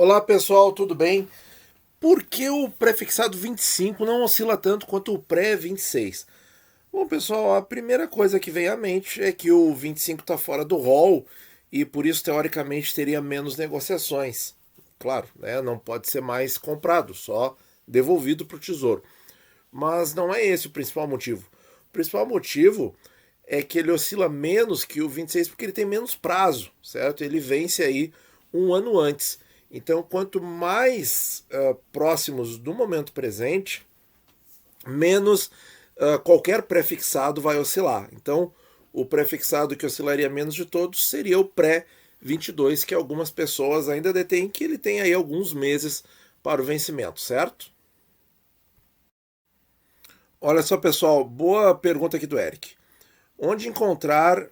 Olá pessoal, tudo bem? Por que o prefixado 25 não oscila tanto quanto o pré-26? Bom pessoal, a primeira coisa que vem à mente é que o 25 está fora do rol e por isso teoricamente teria menos negociações. Claro, né, não pode ser mais comprado, só devolvido para o tesouro. Mas não é esse o principal motivo. O principal motivo é que ele oscila menos que o 26 porque ele tem menos prazo, certo? Ele vence aí um ano antes. Então, quanto mais próximos do momento presente, menos qualquer prefixado vai oscilar. Então, o prefixado que oscilaria menos de todos seria o pré-22, que algumas pessoas ainda detêm, que ele tem aí alguns meses para o vencimento, certo? Olha só, pessoal, boa pergunta aqui do Eric. Onde encontrar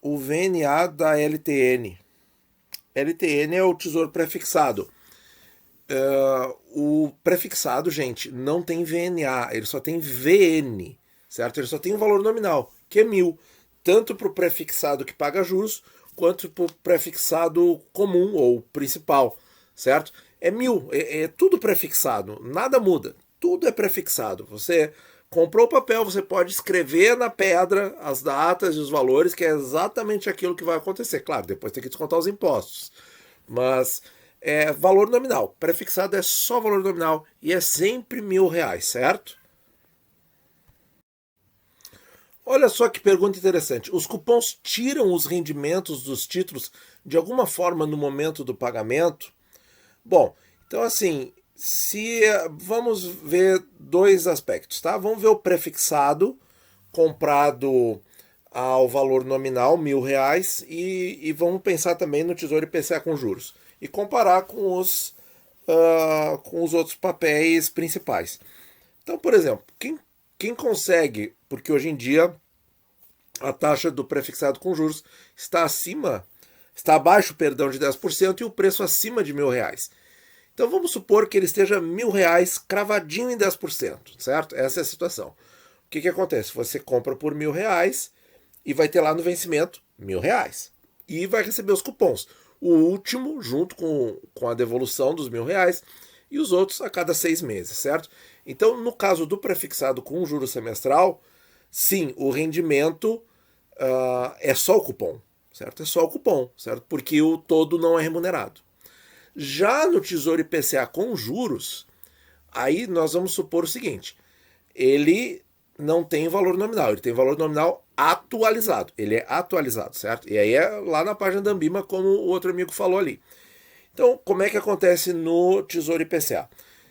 o VNA da LTN? LTN é o tesouro prefixado. O prefixado, gente, não tem VNA, ele só tem VN, certo? Ele só tem um valor nominal, que é 1.000, tanto para o prefixado que paga juros, quanto para o prefixado comum ou principal, certo? É 1.000, é tudo prefixado, nada muda, tudo é prefixado. Você comprou o papel, você pode escrever na pedra as datas e os valores, que é exatamente aquilo que vai acontecer. Claro, depois tem que descontar os impostos, mas é valor nominal. Prefixado é só valor nominal e é sempre R$ 1.000, certo? Olha só que pergunta interessante. Os cupons tiram os rendimentos dos títulos de alguma forma no momento do pagamento? Bom, então assim, se vamos ver dois aspectos, tá? Vamos ver o prefixado comprado ao valor nominal, R$ 1.000, e vamos pensar também no Tesouro IPCA com juros. E comparar com os outros papéis principais. Então, por exemplo, quem consegue, porque hoje em dia a taxa do prefixado com juros está está abaixo, perdão, de 10% e o preço acima de R$ 1.000. Então vamos supor que ele esteja R$ 1.000 cravadinho em 10%, certo? Essa é a situação. O que acontece? Você compra por R$ 1.000 e vai ter lá no vencimento R$ 1.000. E vai receber os cupons. O último, junto com a devolução dos R$ 1.000, e os outros a cada 6 meses, certo? Então, no caso do prefixado com juro semestral, sim, o rendimento é só o cupom, certo? É só o cupom, certo? Porque o todo não é remunerado. Já no Tesouro IPCA com juros, aí nós vamos supor o seguinte: ele não tem valor nominal, ele tem valor nominal atualizado. Ele é atualizado, certo? E aí é lá na página da Ambima, como o outro amigo falou ali. Então, como é que acontece no Tesouro IPCA?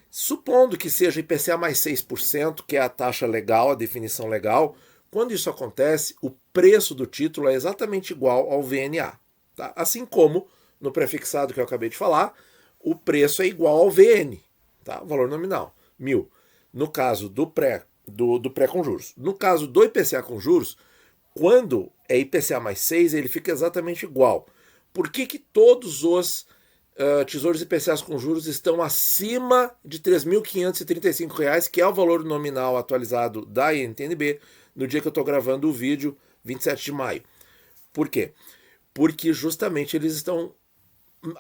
Supondo que seja IPCA mais 6%, que é a taxa legal, a definição legal, quando isso acontece, o preço do título é exatamente igual ao VNA. Tá? Assim como no prefixado que eu acabei de falar, o preço é igual ao VN, tá? O valor nominal, 1.000. No caso do pré com juros. No caso do IPCA com juros, quando é IPCA mais 6, ele fica exatamente igual. Por que todos os tesouros IPCAs com juros estão acima de R$ 3.535, que é o valor nominal atualizado da INTNB, no dia que eu estou gravando o vídeo, 27 de maio? Por quê? Porque justamente eles estão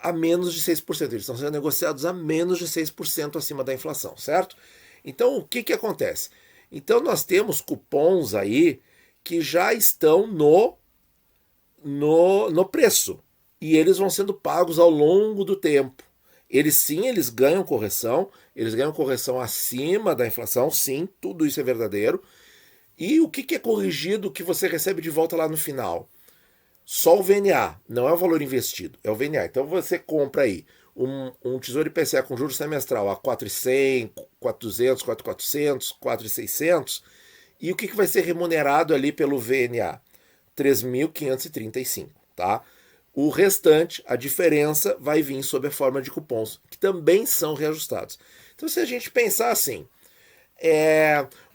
a menos de 6%. Eles estão sendo negociados a menos de 6% acima da inflação, certo? Então, o que acontece? Então, nós temos cupons aí que já estão no preço. E eles vão sendo pagos ao longo do tempo. Eles eles ganham correção acima da inflação, sim, tudo isso é verdadeiro. E o que é corrigido que você recebe de volta lá no final? Só o VNA, não é o valor investido, é o VNA. Então você compra aí um Tesouro IPCA com juros semestral a 4.100, 4.200, 4.400, 4.600, e o que vai ser remunerado ali pelo VNA? 3.535, tá? O restante, a diferença, vai vir sob a forma de cupons, que também são reajustados. Então, se a gente pensar assim,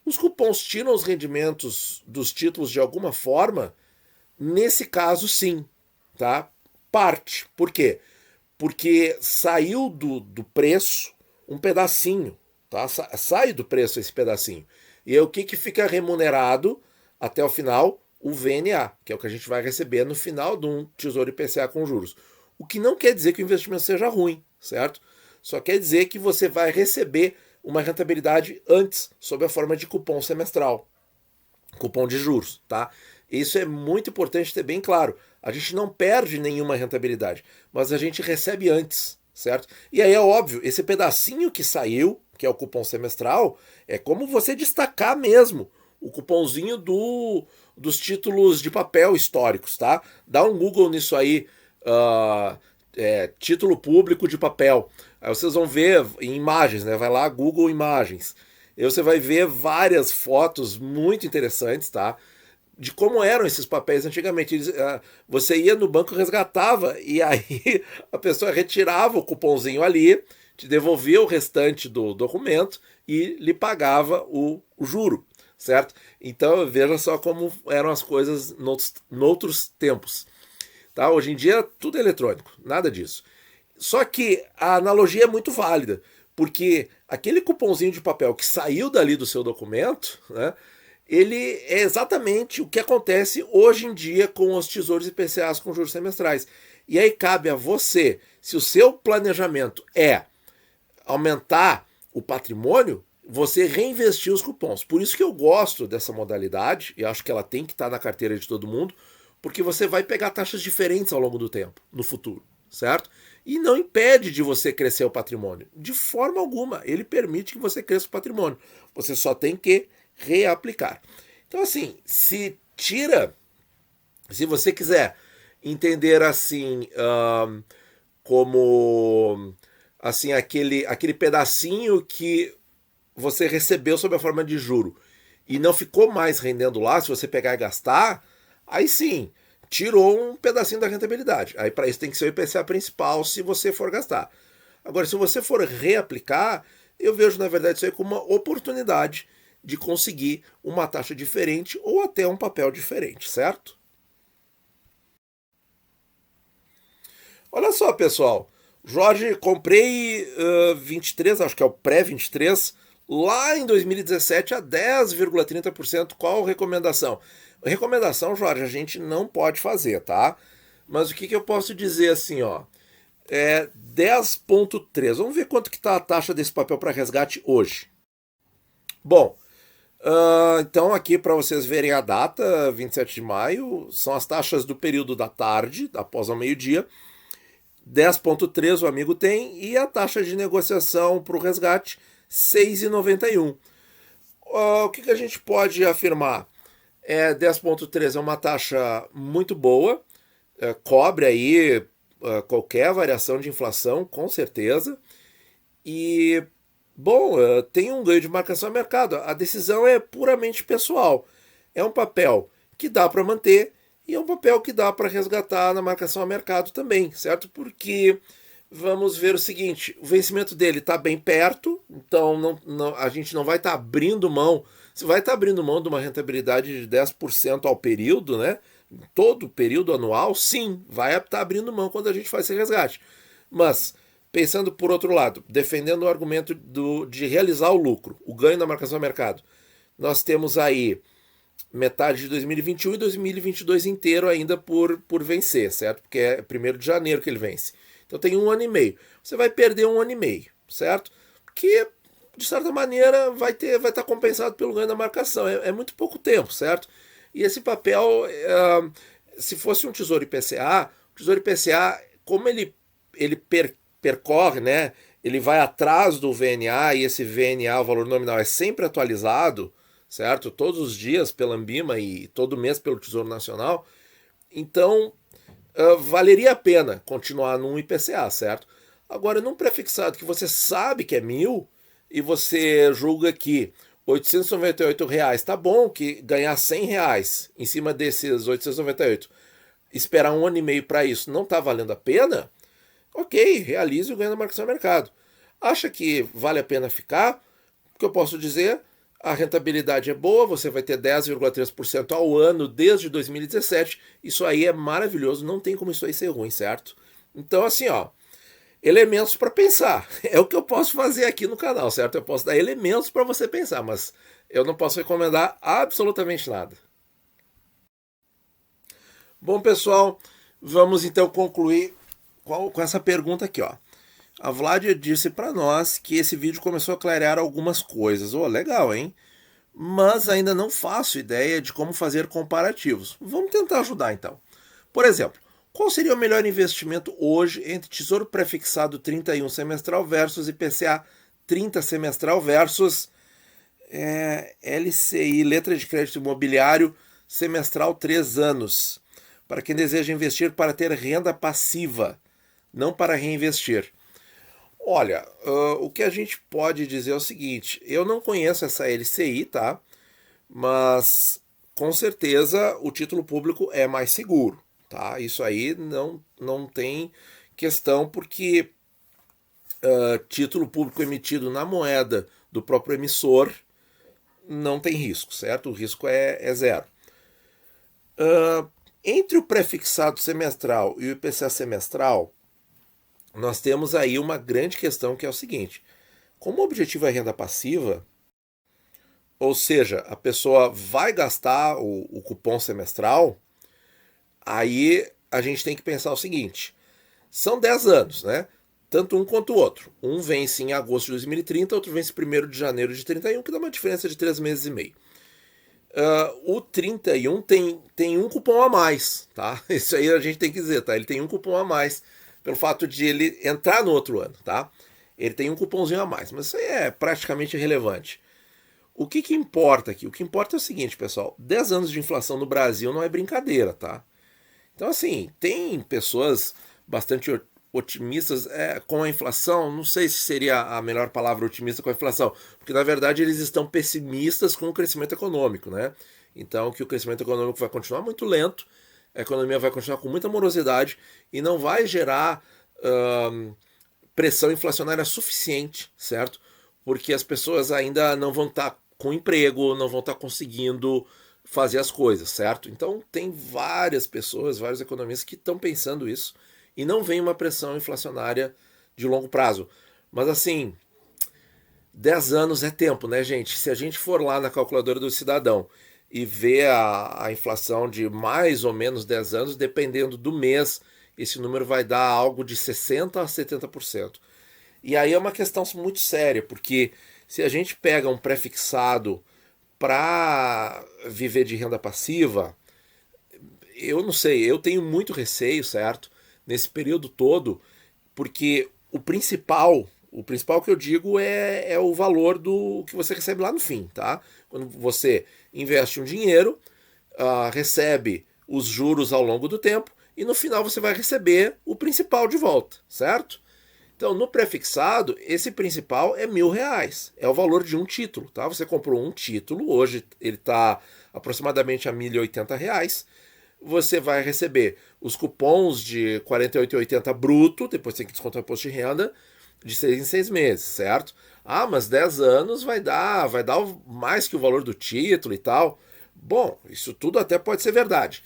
os cupons tiram os rendimentos dos títulos de alguma forma. Nesse caso, sim, tá? Parte. Por quê? Porque saiu do preço um pedacinho, tá? Sai do preço esse pedacinho. E aí, o que fica remunerado até o final? O VNA, que é o que a gente vai receber no final de um Tesouro IPCA com juros. O que não quer dizer que o investimento seja ruim, certo? Só quer dizer que você vai receber uma rentabilidade antes, sob a forma de cupom semestral, cupom de juros, tá? Isso é muito importante ter bem claro. A gente não perde nenhuma rentabilidade, mas a gente recebe antes, certo? E aí é óbvio, esse pedacinho que saiu, que é o cupom semestral, é como você destacar mesmo o cupomzinho dos títulos de papel históricos, tá? Dá um Google nisso aí, título público de papel. Aí vocês vão ver em imagens, né? Vai lá, Google Imagens. E você vai ver várias fotos muito interessantes, tá? De como eram esses papéis antigamente. Você ia no banco, resgatava, e aí a pessoa retirava o cupomzinho ali, te devolvia o restante do documento e lhe pagava o juro, certo? Então veja só como eram as coisas noutros tempos. Tá? Hoje em dia tudo é eletrônico, nada disso. Só que a analogia é muito válida, porque aquele cupomzinho de papel que saiu dali do seu documento, né, ele é exatamente o que acontece hoje em dia com os tesouros IPCAs com juros semestrais. E aí cabe a você, se o seu planejamento é aumentar o patrimônio, você reinvestir os cupons. Por isso que eu gosto dessa modalidade, e acho que ela tem que estar na carteira de todo mundo, porque você vai pegar taxas diferentes ao longo do tempo, no futuro, certo? E não impede de você crescer o patrimônio. De forma alguma, ele permite que você cresça o patrimônio. Você só tem que reaplicar. Então, assim, se você quiser entender assim, como assim aquele pedacinho que você recebeu sob a forma de juro e não ficou mais rendendo lá, se você pegar e gastar, aí sim, tirou um pedacinho da rentabilidade. Aí para isso tem que ser o IPCA principal se você for gastar. Agora, se você for reaplicar, eu vejo na verdade isso aí como uma oportunidade de conseguir uma taxa diferente ou até um papel diferente, certo? Olha só, pessoal. Jorge, comprei 23, acho que é o pré-23, lá em 2017 a 10,30%. Qual recomendação? Recomendação, Jorge, a gente não pode fazer, tá? Mas o que eu posso dizer assim, ó? 10,3. Vamos ver quanto que está a taxa desse papel para resgate hoje. Bom, então aqui para vocês verem a data, 27 de maio, são as taxas do período da tarde, após o meio-dia. 10,3 o amigo tem e a taxa de negociação para o resgate 6,91. O que a gente pode afirmar? 10,3 é uma taxa muito boa, cobre aí qualquer variação de inflação, com certeza. E, bom, tem um ganho de marcação a mercado. A decisão é puramente pessoal. É um papel que dá para manter e é um papel que dá para resgatar na marcação a mercado também, certo? Porque vamos ver o seguinte, o vencimento dele está bem perto, então a gente não vai estar abrindo mão. Você vai estar abrindo mão de uma rentabilidade de 10% ao período, né? Todo período anual, sim, vai estar abrindo mão quando a gente faz esse resgate. Mas, pensando por outro lado, defendendo o argumento de realizar o lucro, o ganho da marcação a mercado, nós temos aí metade de 2021 e 2022 inteiro ainda por vencer, certo? Porque é 1º de janeiro que ele vence. Então tem 1 ano e meio. Você vai perder 1 ano e meio, certo? Que, de certa maneira, vai estar compensado pelo ganho da marcação. É muito pouco tempo, certo? E esse papel, se fosse um Tesouro IPCA, o Tesouro IPCA, como ele percorre, né? Ele vai atrás do VNA e esse VNA, o valor nominal, é sempre atualizado, certo? Todos os dias pela Anbima e todo mês pelo Tesouro Nacional. Então, valeria a pena continuar num IPCA, certo? Agora, num prefixado que você sabe que é 1.000 e você julga que R$ 898, tá bom que ganhar R$ 100 em cima desses 898, esperar 1 ano e meio para isso não tá valendo a pena, ok, realize o ganho da marcação no mercado. Acha que vale a pena ficar? O que eu posso dizer? A rentabilidade é boa, você vai ter 10,3% ao ano desde 2017. Isso aí é maravilhoso, não tem como isso aí ser ruim, certo? Então, assim, ó, elementos para pensar. É o que eu posso fazer aqui no canal, certo? Eu posso dar elementos para você pensar, mas eu não posso recomendar absolutamente nada. Bom, pessoal, vamos então concluir com essa pergunta aqui, ó. A Vládia disse para nós que esse vídeo começou a clarear algumas coisas. Oh, legal, hein? Mas ainda não faço ideia de como fazer comparativos. Vamos tentar ajudar então. Por exemplo, qual seria o melhor investimento hoje entre Tesouro Prefixado 31 semestral versus IPCA 30 semestral versus LCI, Letra de Crédito Imobiliário, semestral 3 anos? Para quem deseja investir para ter renda passiva, não para reinvestir. Olha, o que a gente pode dizer é o seguinte: eu não conheço essa LCI, tá? Mas com certeza o título público é mais seguro, tá? Isso aí não tem questão, porque título público emitido na moeda do próprio emissor não tem risco, certo? O risco é zero. Entre o prefixado semestral e o IPCA semestral, nós temos aí uma grande questão, que é o seguinte: como o objetivo é renda passiva, ou seja, a pessoa vai gastar o cupom semestral, aí a gente tem que pensar o seguinte: são 10 anos, né? Tanto um quanto o outro. Um vence em agosto de 2030, outro vence em 1º de janeiro de 31, que dá uma diferença de 3 meses e meio. O 31 tem um cupom a mais, tá? Isso aí a gente tem que dizer, tá? Ele tem um cupom a mais pelo fato de ele entrar no outro ano, tá? Ele tem um cupomzinho a mais, mas isso aí é praticamente irrelevante. O que importa aqui? O que importa é o seguinte, pessoal: 10 anos de inflação no Brasil não é brincadeira, tá? Então, assim, tem pessoas bastante otimistas com a inflação. Não sei se seria a melhor palavra otimista com a inflação, porque na verdade eles estão pessimistas com o crescimento econômico, né? Então, que o crescimento econômico vai continuar muito lento, a economia vai continuar com muita morosidade e não vai gerar pressão inflacionária suficiente, certo? Porque as pessoas ainda não vão estar com emprego, não vão estar conseguindo fazer as coisas, certo? Então tem várias pessoas, vários economistas que estão pensando isso e não vem uma pressão inflacionária de longo prazo. Mas assim, 10 anos é tempo, né, gente? Se a gente for lá na calculadora do cidadão e ver a inflação de mais ou menos 10 anos, dependendo do mês, esse número vai dar algo de 60% a 70%. E aí é uma questão muito séria, porque se a gente pega um prefixado para viver de renda passiva, eu não sei, eu tenho muito receio, certo? Nesse período todo, porque o principal que eu digo é o valor do que você recebe lá no fim, tá? Quando você investe um dinheiro, recebe os juros ao longo do tempo e no final você vai receber o principal de volta, certo? Então, no prefixado, esse principal é R$ 1.000. É o valor de um título, tá? Você comprou um título, hoje ele está aproximadamente a R$ 1.080. Você vai receber os cupons de R$ 48,80 bruto, depois tem que descontar o imposto de renda, de 6 em 6 meses, certo? Ah, mas 10 anos vai dar mais que o valor do título e tal. Bom, isso tudo até pode ser verdade.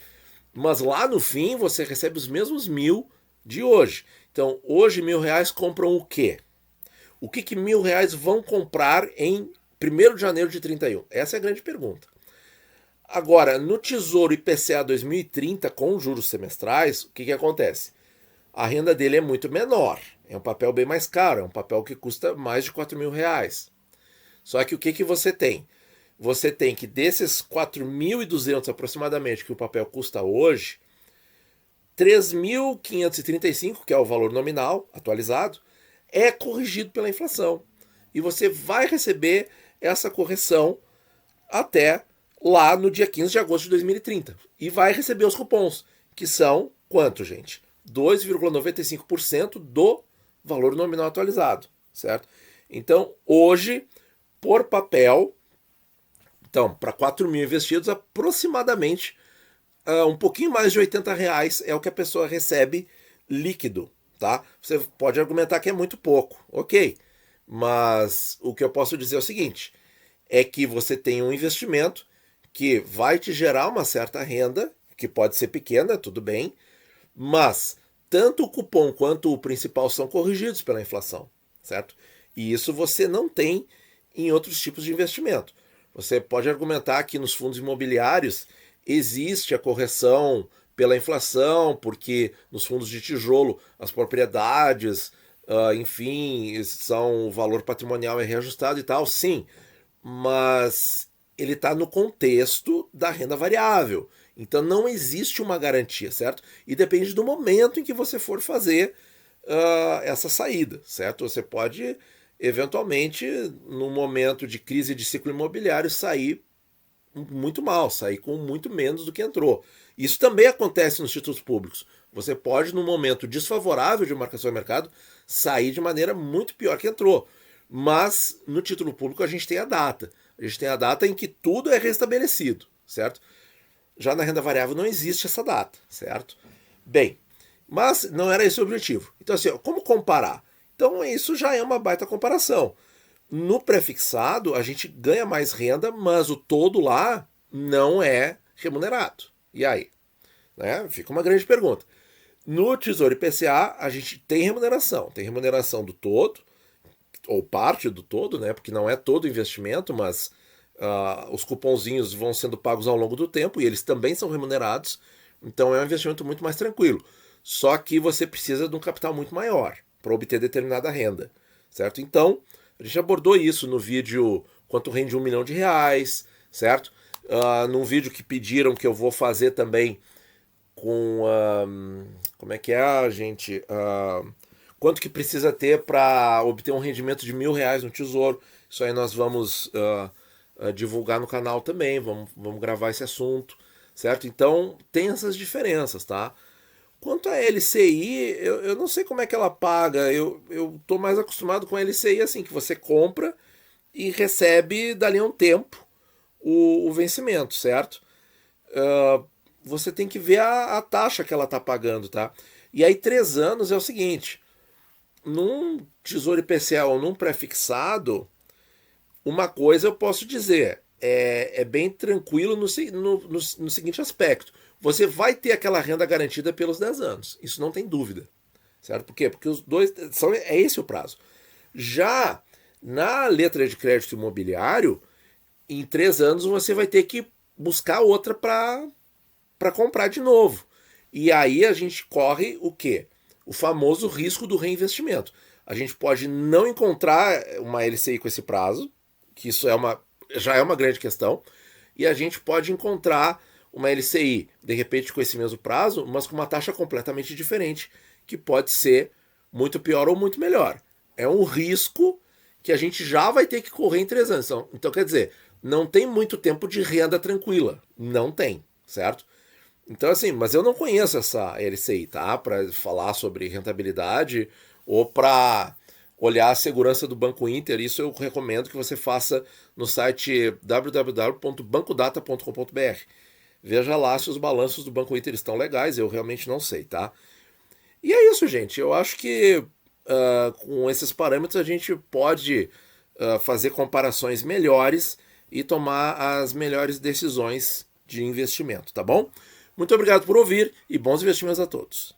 Mas lá no fim você recebe os mesmos 1.000 de hoje. Então, hoje R$ 1.000 compram o quê? O que R$ 1.000 vão comprar em 1º de janeiro de 31? Essa é a grande pergunta. Agora, no Tesouro IPCA 2030, com juros semestrais, o que acontece? A renda dele é muito menor. É um papel bem mais caro, é um papel que custa mais de R$ 4.000. Só que o que você tem? Você tem que desses 4.200 aproximadamente que o papel custa hoje, 3.535, que é o valor nominal atualizado, é corrigido pela inflação. E você vai receber essa correção até lá no dia 15 de agosto de 2030. E vai receber os cupons, que são quanto, gente? 2,95% do valor nominal atualizado, certo? Então, hoje, por papel, então, para 4.000 investidos, aproximadamente um pouquinho mais de R$ 80 é o que a pessoa recebe líquido, tá? Você pode argumentar que é muito pouco, ok? Mas o que eu posso dizer é o seguinte: é que você tem um investimento que vai te gerar uma certa renda, que pode ser pequena, tudo bem, mas tanto o cupom quanto o principal são corrigidos pela inflação, certo? E isso você não tem em outros tipos de investimento. Você pode argumentar que nos fundos imobiliários existe a correção pela inflação, porque nos fundos de tijolo as propriedades enfim, o valor patrimonial é reajustado e tal, sim, mas ele está no contexto da renda variável. Então não existe uma garantia, certo? E depende do momento em que você for fazer essa saída, certo? Você pode, eventualmente, num momento de crise de ciclo imobiliário, sair muito mal, sair com muito menos do que entrou. Isso também acontece nos títulos públicos. Você pode, num momento desfavorável de marcação de mercado, sair de maneira muito pior que entrou. Mas no título público a gente tem a data. A gente tem a data em que tudo é restabelecido, certo? Já na renda variável não existe essa data, certo? Bem, mas não era esse o objetivo. Então, assim, como comparar? Então, isso já é uma baita comparação. No prefixado, a gente ganha mais renda, mas o todo lá não é remunerado. E aí? Né? Fica uma grande pergunta. No Tesouro IPCA, a gente tem remuneração do todo, ou parte do todo, né? Porque não é todo investimento, mas os cupomzinhos vão sendo pagos ao longo do tempo e eles também são remunerados. Então é um investimento muito mais tranquilo. Só que você precisa de um capital muito maior para obter determinada renda, certo? Então, a gente abordou isso no vídeo Quanto Rende R$ 1 milhão, certo? Num vídeo que pediram que eu vou fazer também com... como é que é, gente? Quanto que precisa ter para obter um rendimento de R$ 1.000 no Tesouro? Isso aí nós vamos divulgar no canal também, vamos gravar esse assunto, certo? Então, tem essas diferenças, tá? Quanto a LCI, eu não sei como é que ela paga. Eu tô mais acostumado com a LCI assim, que você compra e recebe dali a um tempo o vencimento, certo? Você tem que ver a taxa que ela tá pagando, tá? E aí 3 anos é o seguinte, num Tesouro IPCA ou num pré-fixado, uma coisa eu posso dizer, é bem tranquilo no seguinte aspecto. Você vai ter aquela renda garantida pelos 10 anos. Isso não tem dúvida. Certo? Por quê? Porque os dois é esse o prazo. Já na letra de crédito imobiliário, em 3 anos você vai ter que buscar outra para comprar de novo. E aí a gente corre o quê? O famoso risco do reinvestimento. A gente pode não encontrar uma LCI com esse prazo, que isso já é uma grande questão, e a gente pode encontrar uma LCI, de repente com esse mesmo prazo, mas com uma taxa completamente diferente, que pode ser muito pior ou muito melhor. É um risco que a gente já vai ter que correr em 3 anos. Então quer dizer, não tem muito tempo de renda tranquila. Não tem, certo? Então assim, mas eu não conheço essa LCI, tá? Para falar sobre rentabilidade ou para olhar a segurança do Banco Inter, isso eu recomendo que você faça no site www.bancodata.com.br. Veja lá se os balanços do Banco Inter estão legais, eu realmente não sei, tá? E é isso, gente. Eu acho que com esses parâmetros a gente pode fazer comparações melhores e tomar as melhores decisões de investimento, tá bom? Muito obrigado por ouvir e bons investimentos a todos.